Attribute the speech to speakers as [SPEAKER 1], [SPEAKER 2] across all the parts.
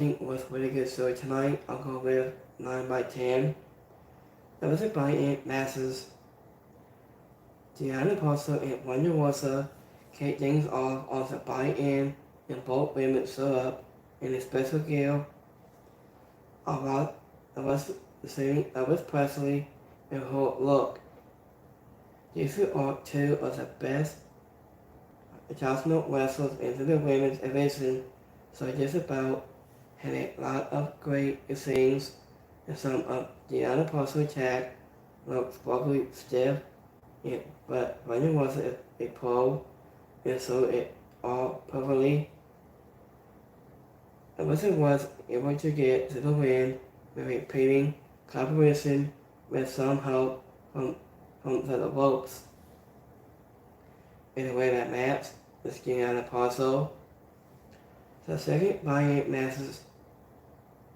[SPEAKER 1] think was really good. So tonight I'll go with 9 by 10. That was a buy-in masses. Deanna Paso and Wonder Rosa kicked things off on the buy-in and both women showed up in a special gear. A lot of us seeing Elvis Presley and her look. These are two of the best adjustment wrestlers into the women's division, so just about had a lot of great scenes, and some of Deanna Paso attack looked probably stiff, but Wonder was a pro, and so it all perfectly. Elvis was able to get to the win with a repeating collaboration with some help from the ropes. In the way that match is Deanna Paso. The second buy-in matches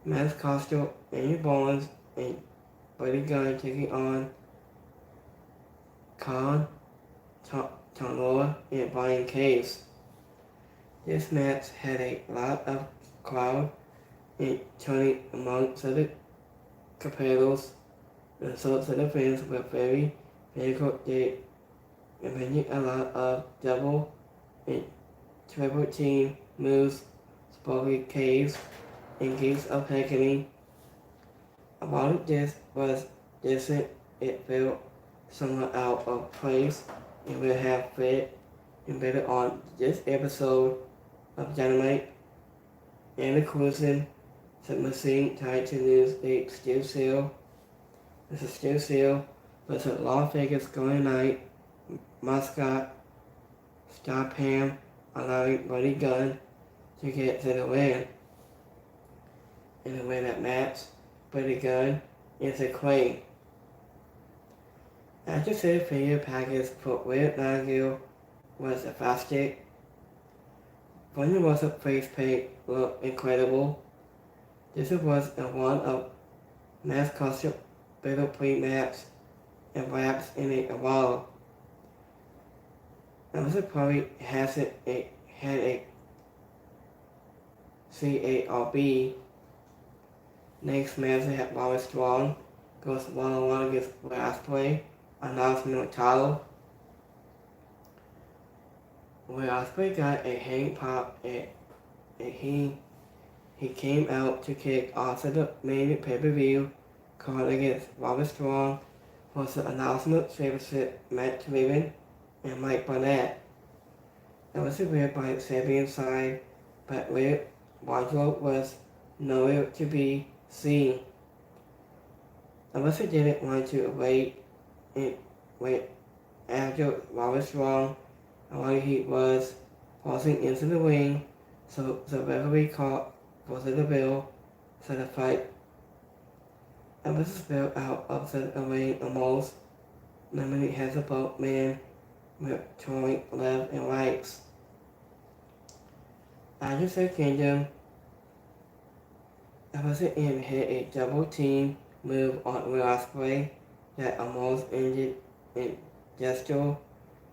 [SPEAKER 1] Matt Costa, Amy Bowens, and Buddy Gunn taking on Khan, Tanora, and Brian Case. This match had a lot of crowd and turning among the competitors, and so the fans were very difficult. They invented a lot of double and triple team moves, spotty caves, and gates of agony. About this was decent. It felt somewhat out of place and would have fit embedded on this episode of Dynamite. And the conclusion, the machine tried to lose a steel seal. It's a steel seal, but the Las Vegas Golden Knight mascot stopped him, allowing Buddy Gunn to get to the win. In the way that match, Buddy Gunn is a queen. After the video package for Weird Nagel was a fastest. Wonder Rosa face paint looked incredible. This was a one of mass costume battle pre-match and wraps in a while. Elvis probably had a CARB. Next match at Robert Strong goes one-on-one against Ospreay, announcement title. Where Ospreay got a hang pop and he came out to kick off the main pay-per-view card against Robert Strong was the announcement favorite Matt Taven and Mike Barnett. It was revealed by Sabian's side, but where Wardlow was nowhere to be seen. Alyssa didn't want to wait after Robert Strong while he was passing into the ring, so the referee called for the bell for the fight. Alyssa fell out of the ring almost. Memory has a boat man with throwing left and rights. After the kingdom, Alyssa hit a double team move on Will Ospreay that almost ended in gesture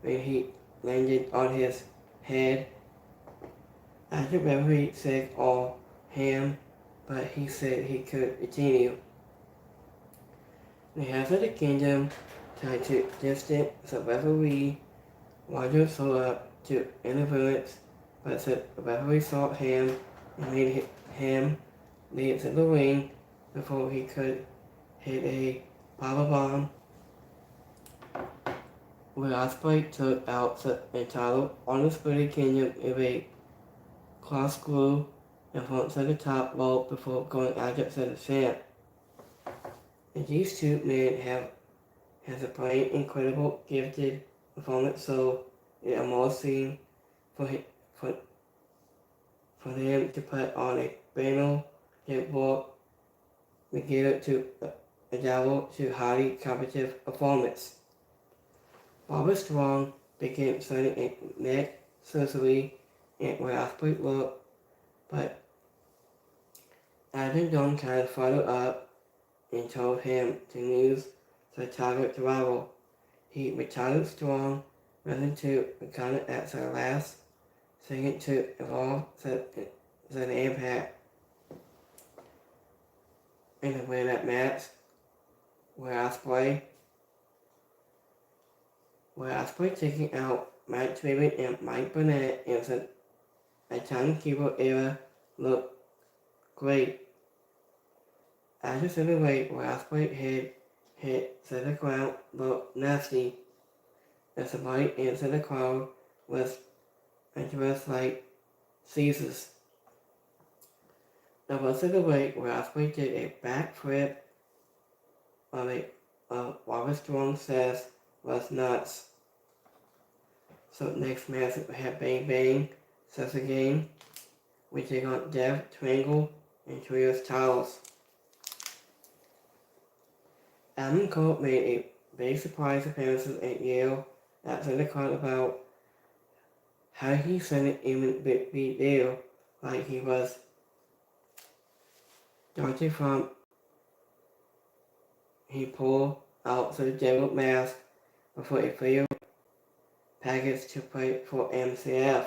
[SPEAKER 1] when he landed on his head. After referee said all him, but he said he could continue. The House of the Kingdom tried to distance the referee. Roger showed up to interference, but the referee saw him and made him leave the ring before he could hit a power bomb. Will Ospreay took out the title on the Spirit Kingdom with a cross screw in front of the top rope before going after the champ. And these two men has a plain, incredible, gifted performance, so it almost seemed for them to put on a banner that brought the gear to a double to highly competitive performance. Robert Strong began signing a neck surgery and where Ospreay looked, but Adam Dunn kind of followed up and told him to use the target to rival. He retired Strong, running to Gunn at the last second to evolve the impact. in the way that match where Osprey taking out Matt Taven and Mike Burnett in a timekeeper era looked great. After Celebrate, where Osprey had hit to the ground looked nasty. The bite into the crowd was addressed like Caesar's. The rest of the week, where Osprey did a backflip of Robert Strong says was nuts. So next match we have Bang Bang says again. We take on Dev, Triangle, and Trios titles. Adam Cole made a big surprise appearance at Yale after the call about how he sent it even big deal, like he was started from he pulled out the devil mask before a failed package to play for MCF.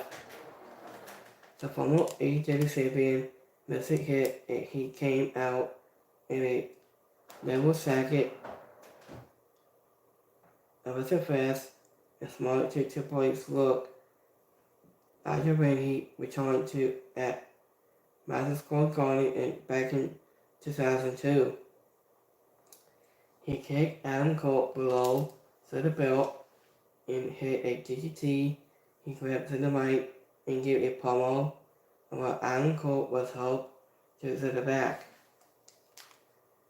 [SPEAKER 1] The former AEW champion Mystic hit he came out in a level second of the fast and smart to Triple H's look after when he returned to at Madison Square Garden back in 2002. He kicked Adam Cole below the belt and hit a DDT. He grabbed to the mic and gave a promo while Adam Cole was helped to the back.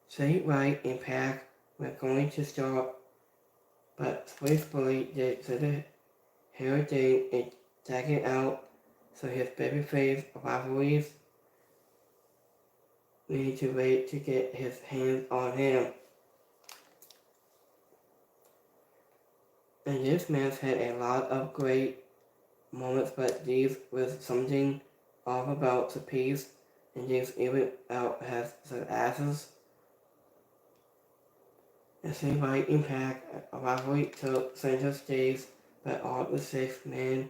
[SPEAKER 1] Say Wright and Pac were going to start, but Switchblade did the hair thing and tag it out, so his babyface rivalries needed to wait to get his hands on him. And this match had a lot of great moments, but these was something off about the piece, and these even out has the asses. It seemed like Impact rivalry took center stage, but all the 6 men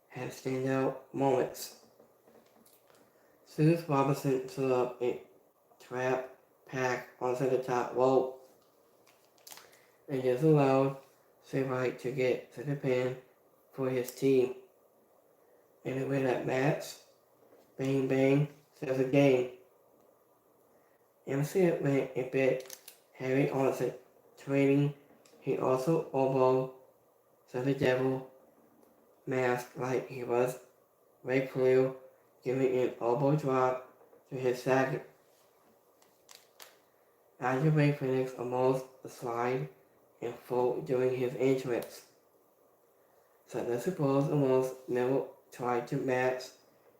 [SPEAKER 1] had standout moments. Seuss Robinson threw up a trap Pac onto the top rope, and this allowed Wright to get to the pin for his team. And the way that match, Bang Bang says again. MC went a bit heavy on the training. He also elbowed the devil mask like he was Ray Flew, giving an elbow drop to his second. After Ray Phoenix almost slide and fall during his entrance. So the suppose almost never tried to match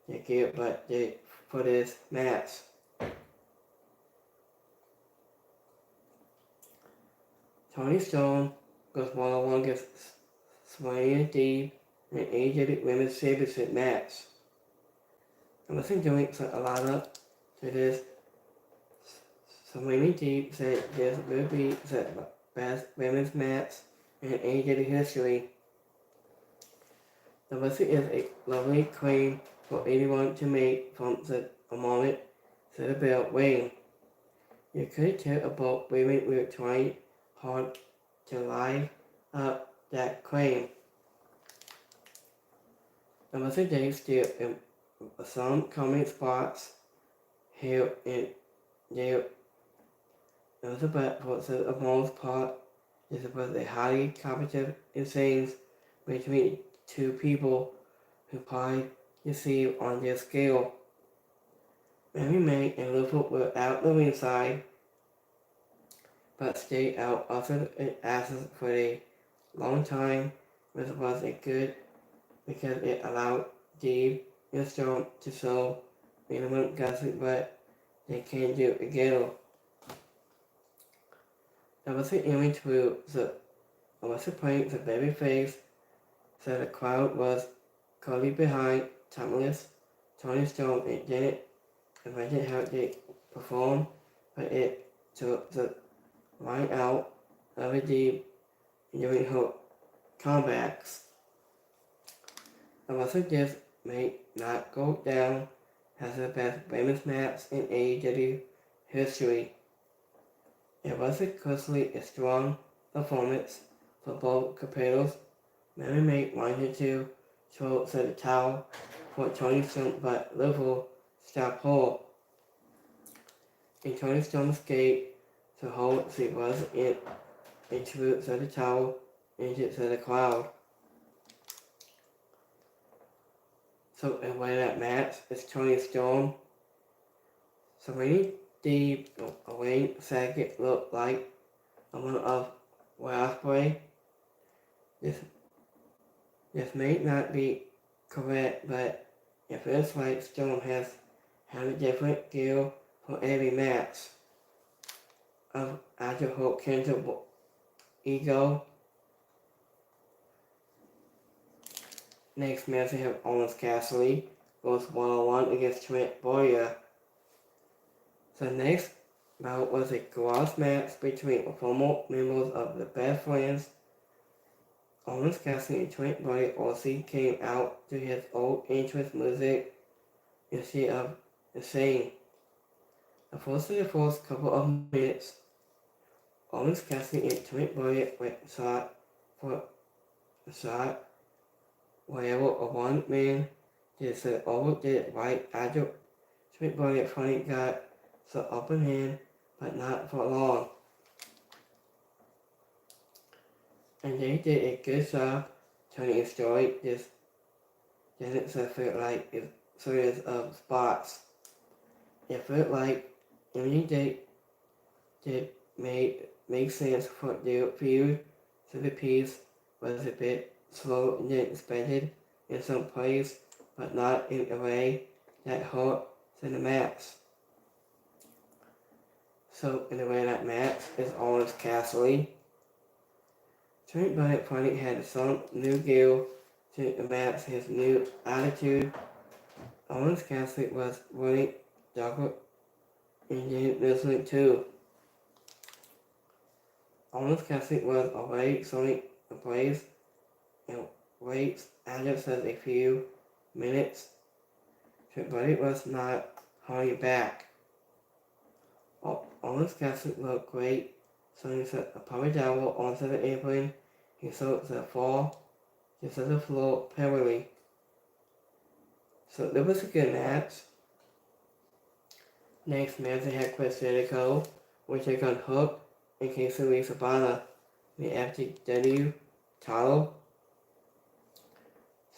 [SPEAKER 1] the gear, but they for this match. Tony Storm was one-on-one against Swain Deep in an AEW Women's Championship match. I wasn't doing a lot up to this. Swain Deep said this will be the best women's match in AEW history. The wrestler is a lovely claim for anyone to make from the moment to the bell ring. You could tell about women were trying hard to line up that claim. The wrestler did still in some common spots here and there. But for the most part, this was a highly competitive exchange between 2 people who pride themselves on their skill. Mary May and Luffy were out the ringside, but stayed out of the asses for a long time, which was a good because it allowed Dave and Storm to show minimum gossip what they can do together. I wasn't aiming to I wasn't playing the baby face, so the crowd was clearly behind Thomas, Tony Storm, and Janet invented how they performed, but it took the line out of the deep during her comebacks. I wasn't just may not go down as the best women's match in AEW history. It was closely a strong performance for both competitors. Many May wanted to throw to the towel for Tony Storm, but Liverpool stopped her. In Tony Storm's gate to hold, she was in a true to the towel into the crowd. So in way that match is Tony Storm. So when the away second looked like a one of Raspberry. This may not be correct, but it feels like Storm has had a different gear for every match. After Hook cancel ego. Next match we have Owens Cassidy goes 1-on-1 against Trent Boyer. The next bout was a gross match between former members of the Best Friends. Owens Cassidy and Trent Boyer also came out to his old entrance music instead of the same. The first couple of minutes, Owens Cassidy and Trent Boyer went shot for a shot wherever a one man just overdid it right after Trent Boyer finally got the upper hand, but not for long. And they did a good job telling a story. This didn't feel like a series of spots. It felt like everything did make sense for their feud, so the piece was a bit slower than expected in some places, but not in a way that hurt the match. So in the way that match is Owens Cassidy. Trent Boyer finally had some new gear to match his new attitude. Owens Cassidy was running darker and then listening too. Owens Cassidy was away showing a place and waits after just a few minutes. Trent Boyer was not holding back. Owens Cassidy looked great, so he set a power double onto the apron. He saw the fall just to the floor parallelly. So it was a good match. Next match they had Chris Jericho, which took on Hook and Casey Sabana, the FTW title.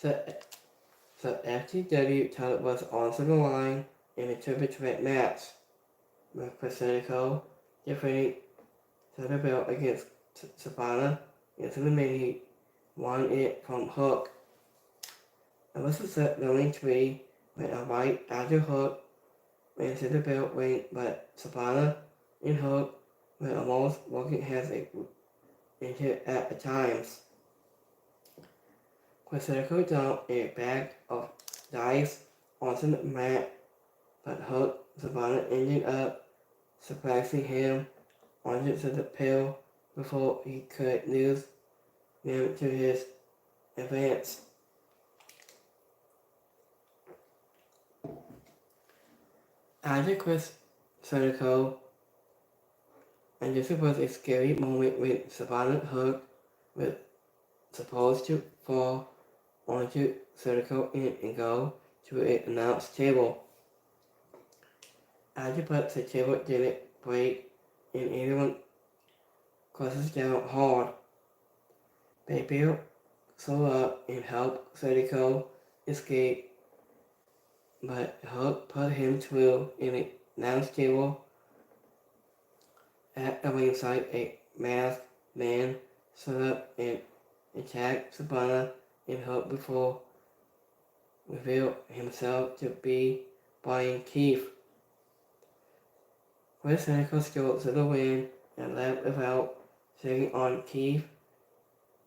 [SPEAKER 1] So FTW title was on the line in a triple threat match, with Chris Jericho defending the belt against Sabana. Into the main won it from Hook. It was a set rolling tree with a right after Hook went to the belt ring, but Sabana and Hook were almost working heads into at times. Quasico dumped a bag of dice onto the mat, but Hook Sabana ended up surprising him onto the pill before he could lose them to his advance. After Chris Jericho, and this was a scary moment when Savannah Hook was supposed to fall onto Jericho and go to an announce table. After but the table didn't break and everyone crosses down hard. Baby slow up and help Jericho escape, but Hook put him through in a announce table. At the ringside, a masked man stood up and attacked Sabana and Hook before revealed himself to be Brian Keith. Chris Jericho stole to the win and left without taking on Keith.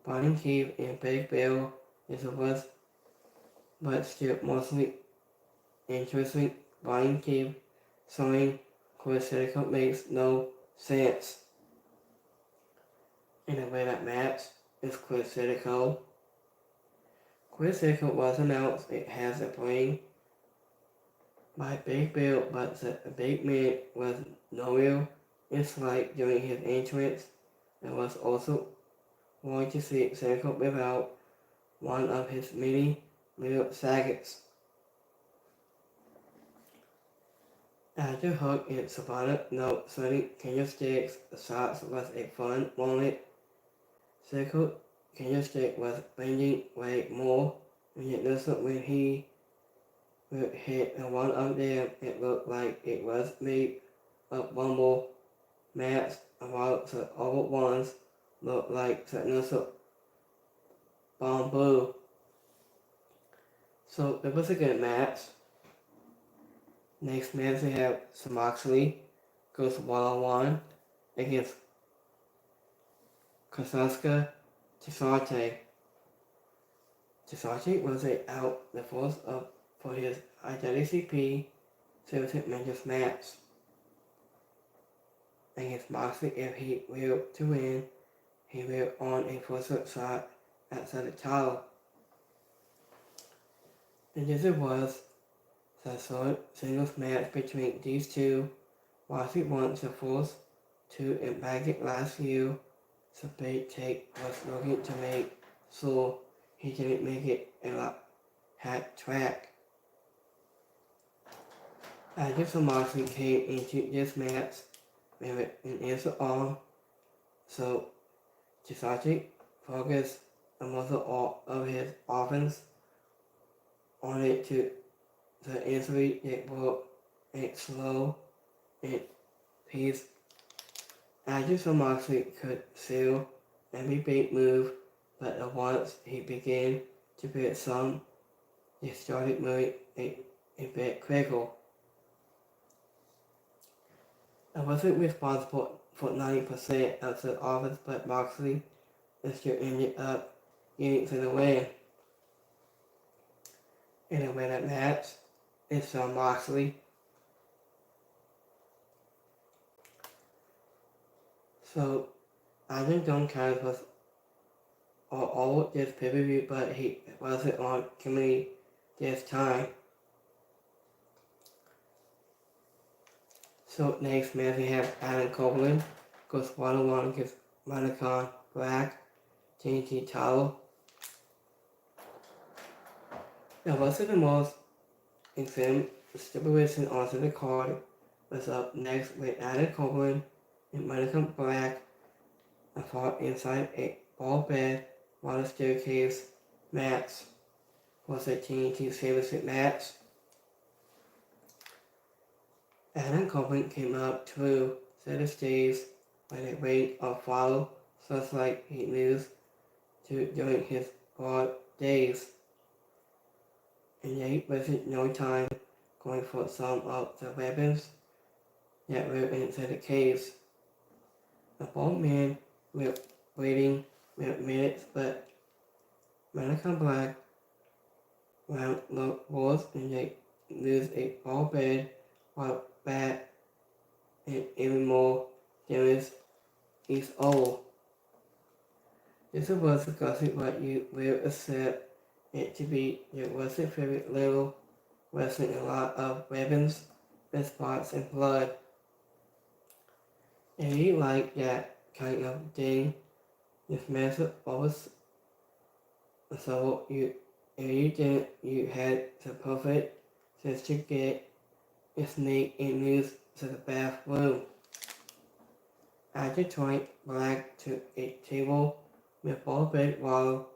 [SPEAKER 1] Brian Keith and Big Bill is a was, but still mostly interesting. Brian Keith showing Chris Jericho makes no sense. In the way that match is Chris Jericho. Chris Jericho was announced it has a ring by Big Bill, but the big man was nowhere It's like during his entrance, it was also wanting to see Jericho without one of his many little saggets. After Hook and Savannah note setting candlesticks, the shots was a fun moment. Circle candlestick was bending way more, and yet listen when he would hit one of them, it looked like it was made of bumble mats, while the other ones looked like the bamboo. So it was a good match. Next match we have Moxley goes one-on-one against Kasaska Chisate. Chisate was out the force of for his IWCP 7 matches match against Moxley. If he will to win, he will on a first shot outside the title. And this was the third singles match between these two. Moxley won the first two in bracket last year. So Big Take was looking to make sure he didn't make it a hat track. After Moxley came into this match with an answer on, so Chisate focused most of his offense on it to the injury it brought a slow and pace. After Moxley could seal every big move, but once he began to put some, he started moving a bit quicker. I wasn't responsible for 90% of the offense, but Moxley still ended up getting to the win. In a winner match, it's Moxley. So, Ivan Duncan was all this pay-per-view, but he wasn't on committee this time. So next match we have Adam Copeland goes one-on-one against Monacan Black, TNT title. It wasn't the most exciting stipulation onto the card. Was up next with Adam Copeland and Monacan Black. I fought inside a ball bed while the staircase match was a TNT championship match. Adam Copeland came up to the stage with a weight of follow, just like he used to during his broad days. And yet wasted no time going for some of the weapons that were inside the caves. The bald man were waiting minutes, but Monacan Black round the walls and they lose a ball bed while Bat and even more damage is old. This was discussing what you will accept it to be your Western favorite level, wrestling a lot of weapons, red spots, and blood. If you like that kind of thing, this massive always so if you didn't, you had the perfect sense to get a snake and use to the bathroom. Add the joint Black to a table with ball bed while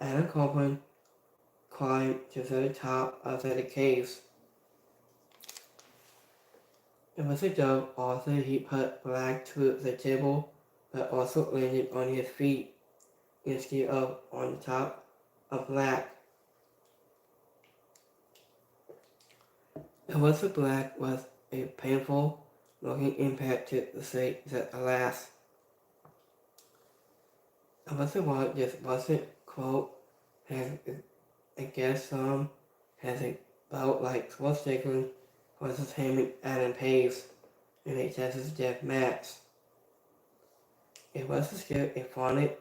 [SPEAKER 1] Adam Copeland climbed to the top of the caves. It was a joke also he put Black to the table but also landed on his feet instead of on the top of Black. It was Black was a painful looking impact to say that alas. I wasn't what this wasn't quote has I guess some has a bout like sports tackling versus him and Adam Pace in a Texas death match. It was still a funny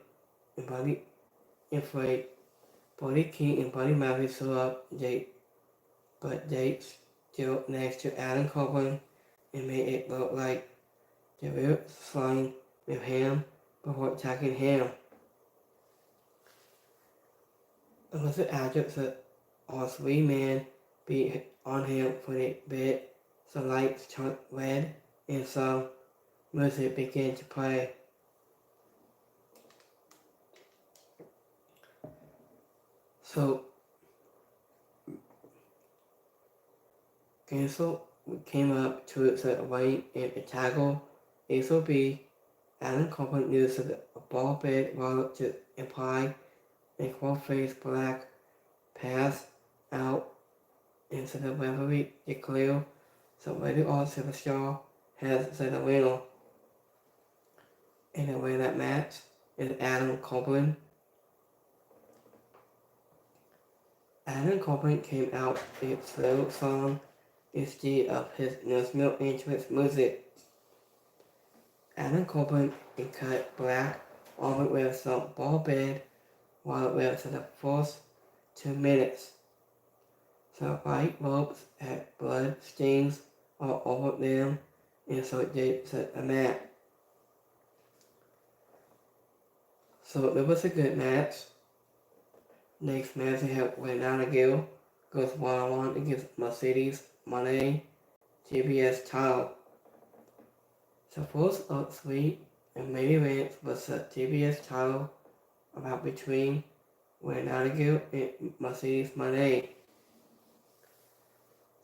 [SPEAKER 1] and Buddy afraid Buddy King and Buddy Murphy show up but they still next to Adam Copeland and made it look like Javier slung with him before attacking him. It was after that all three men beat on him for a bit. The lights turned red and some music began to play. So Gansel came up to the ring and a tackle. AEW Adam Copeland used a ball bed roll to imply a cross-faced black pass out into the referee declared the Radio All Superstar has the winner. In the way that match is Adam Copeland. Adam Copeland came out with a slow song instead of his national interest music. Adam Copeland cut black over with some ball bed while it was the first 2 minutes. The white ropes had blood stains all over them, and so did the mat. So it was a good match. Next match we have Renata Gill goes 1-on-1 against Mercedes Moné TBS title. The first of 3 and main events was the TBS title about between Renata Gill and Mercedes Moné.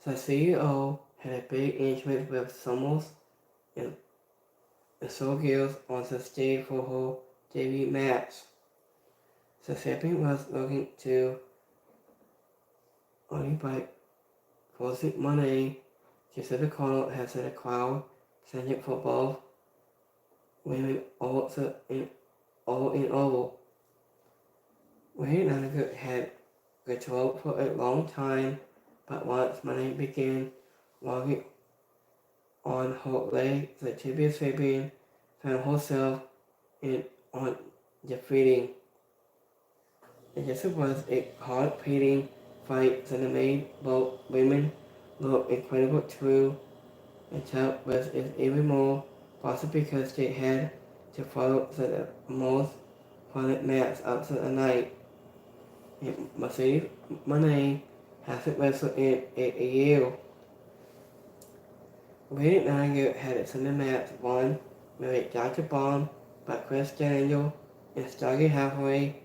[SPEAKER 1] The CEO had a big engagement with Summers and so Gills on the stage for her debut match. The champion was looking to only by forcing Moné to set the corner has set a crowd sent for both women over and over. Renata had control for a long time, but once Moné began walking on her leg, the TBS champion found herself on defeating. It just was a hard-hitting fight that made both women look incredible too, and tough was even more possible because they had to follow the most violent match of the night. And Mercedes Moné hasn't wrestled in a year. Renata had a similar match won with a Dr. Bomb by Chris Daniel and started halfway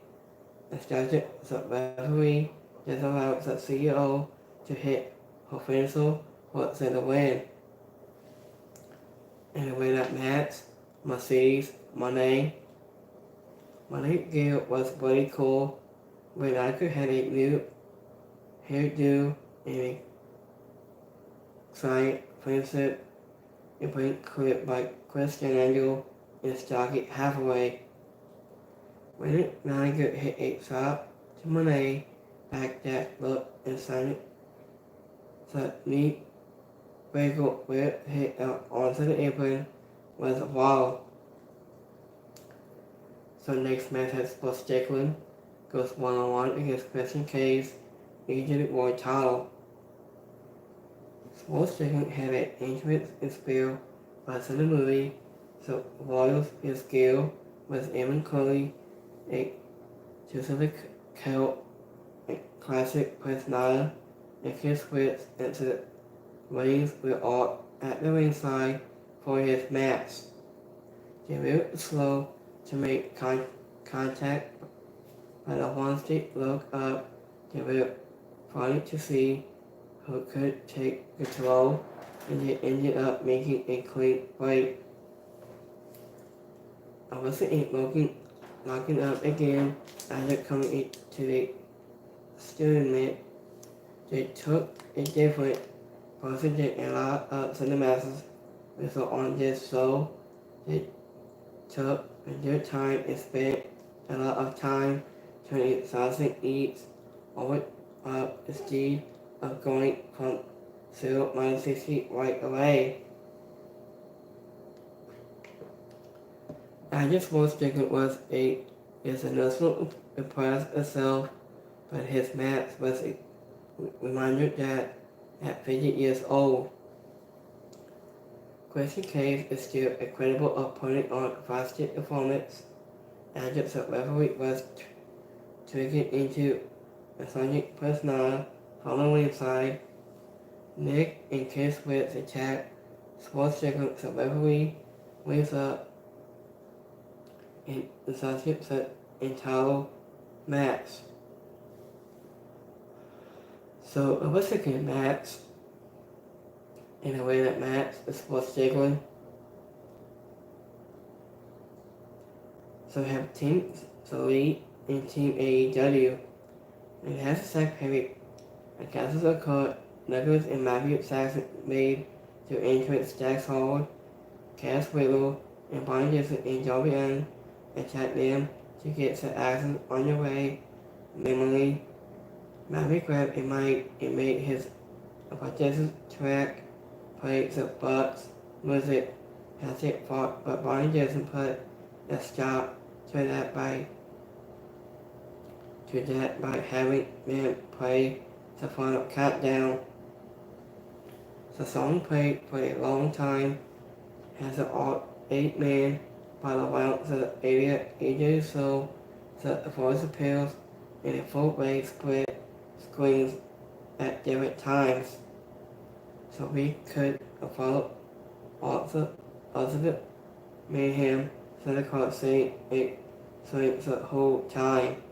[SPEAKER 1] and started the referee just allowed the CEO to hit her finisher for the win. In the way that match, Mercedes Moné Gill was pretty cool. Renata had a new hairdo and a side finisher and went clipped by Christian Angel and started halfway. Renata hit a shot to Moné back that looked inside the knee breaker where it hit out onto the apron was a wall. So next match has Sport Strickland goes 1-on-1 against Christian Case, Agent World title. Sport Strickland had an entrance and spill by the movie, so Royals his skill was Eamon Curley, a Pacific Celt, a classic personality, and Chris Fritz into the rings were all at the ringside for his match. They were slow to make contact, but once they looked up, they were trying to see who could take control, and they ended up making a clean break. I wasn't locking up again after coming into the student. They took a different person than a lot of cinemas were on this show. They took their time and spent a lot of time turning exhausting eats over instead of going from 0-60 right away. I just was thinking is a national impress itself, but his match was a reminder that at 50 years old, Christian Cage is still a credible opponent on varsity performance, and the referee was triggered into a Sonic personnel from the ringside. Nick and Kiss with the attack. Sports Chicken, the referee waves up and the Sonic set entire match. So it was a good match. In a way that match, the Sports Chicken. So we have Team Elite and Team AEW. And it has a sack period. And Castles are caught. Nicholas and Matthew Saxon made to entrance Jax Hall, Cass Willow, and Brian Jensen and Darby Allin attacked them to get the action on the way. Namely, Matthew grabbed a mic and made his apprentice track play the Bucks music as it fought, but Brian Jensen put a stop to that by having them play the final countdown. The song played for a long time as an all 8-man by the round the area AJ so the voice appeals in a full-way split screens at different times. So we could follow all the mayhem so the crowd saying the whole time.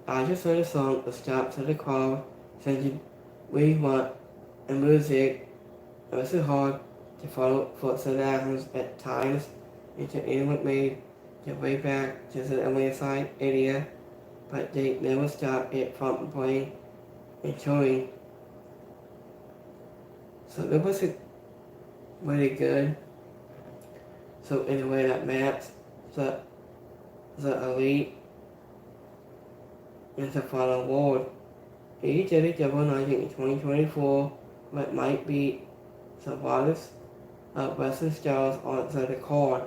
[SPEAKER 1] I just heard the song the stop to the crowd saying we want and music. It was hard to follow for the actions at times until anyone made their way back to the ringside area, but they never stopped it from playing and touring. So it was really good. So in a way that match the Elite in the final award. AEW Double United in 2024 what might be the wildest of wrestling styles on the card.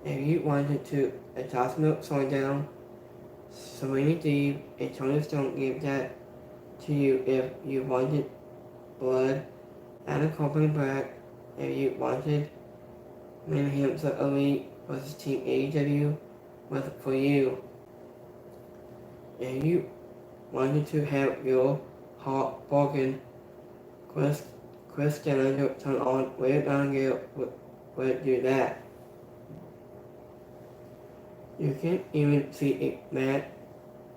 [SPEAKER 1] If you wanted to adjust milk down, Serena Deeb and Tony Stone gave that to you if you wanted blood, and a company back if you wanted Mayhem the Elite versus Team AEW was for you. If you wanted to have your heart broken, Chris Jenner turn on Way Down Gale would do that. You can even see a map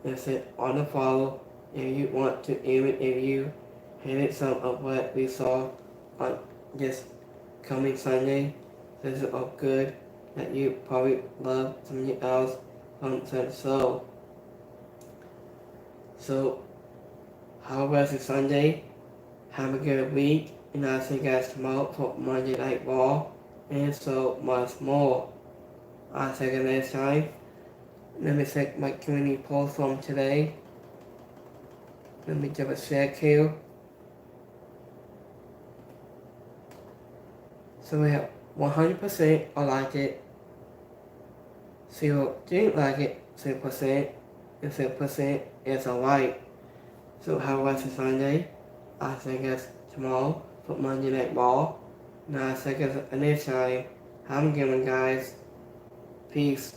[SPEAKER 1] that's it on the follow if you want to, even if you hated some of what we saw on this coming Sunday. This is all good that you probably love something else from the show. So, how was it Sunday? Have a good week, and I'll see you guys tomorrow for Monday Night Raw, and so much more. I'll see you next time. Let me check my community post from today. Let me double check here. So we have 100% I like it, 0 didn't like it, 0%, and 0% is alright. So how was it Sunday? I think it's tomorrow for Monday Night Raw. Now I think it's next time. Have a good one, guys. Peace.